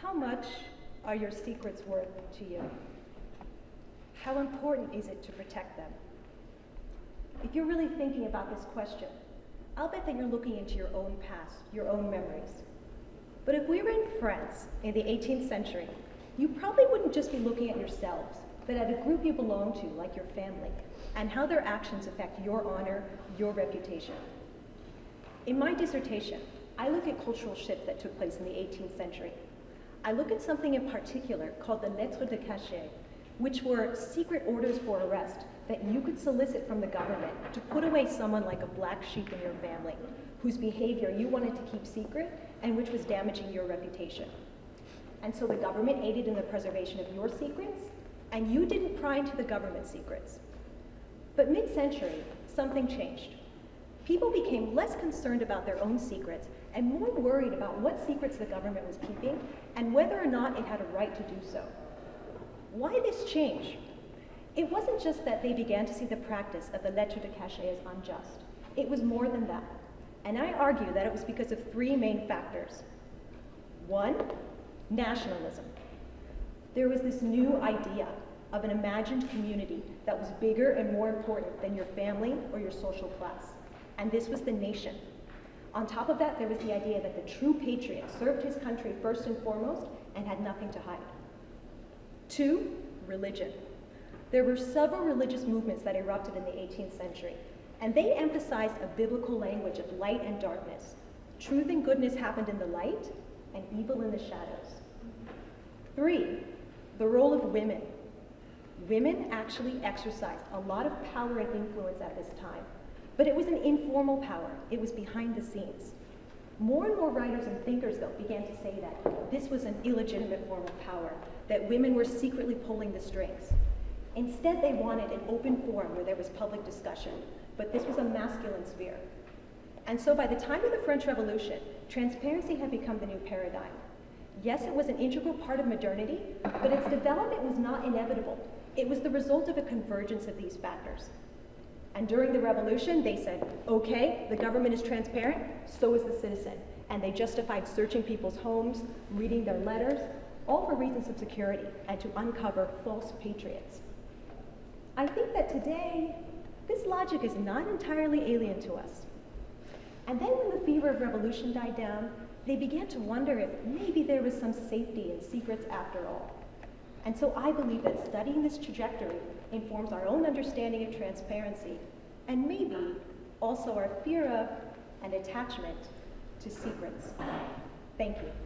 How much are your secrets worth to you? How important is it to protect them? If you're really thinking about this question, I'll bet that you're looking into your own past, your own memories. But if we were in France in the 18th century, you probably wouldn't just be looking at yourselves, but at a group you belong to, like your family, and how their actions affect your honor, your reputation. In my dissertation, I look at cultural shifts that took place in the 18th century. I look at something in particular called the lettres de cachet, which were secret orders for arrest that you could solicit from the government to put away someone like a black sheep in your family, whose behavior you wanted to keep secret and which was damaging your reputation. And so the government aided in the preservation of your secrets, and you didn't pry into the government's secrets. But mid-century, something changed. People became less concerned about their own secrets and more worried about what secrets the government was keeping and whether or not it had a right to do so. Why this change? It wasn't just that they began to see the practice of the lettres de cachet as unjust. It was more than that. And I argue that it was because of three main factors. One, nationalism. There was this new idea of an imagined community that was bigger and more important than your family or your social class. And this was the nation. On top of that, there was the idea that the true patriot served his country first and foremost and had nothing to hide. Two, religion. There were several religious movements that erupted in the 18th century, and they emphasized a biblical language of light and darkness. Truth and goodness happened in the light, and evil in the shadows. Three, the role of women. Women actually exercised a lot of power and influence at this time, but it was an informal power. It was behind the scenes. More and more writers and thinkers, though, began to say that this was an illegitimate form of power, that women were secretly pulling the strings. Instead, they wanted an open forum where there was public discussion, but this was a masculine sphere. And so by the time of the French Revolution, transparency had become the new paradigm. Yes, it was an integral part of modernity, but its development was not inevitable. It was the result of a convergence of these factors. And during the revolution, they said, okay, the government is transparent, so is the citizen. And they justified searching people's homes, reading their letters, all for reasons of security and to uncover false patriots. I think that today, this logic is not entirely alien to us. And then when the fever of revolution died down, they began to wonder if maybe there was some safety in secrets after all. And so I believe that studying this trajectory informs our own understanding of transparency, and maybe also our fear of and attachment to secrets. Thank you.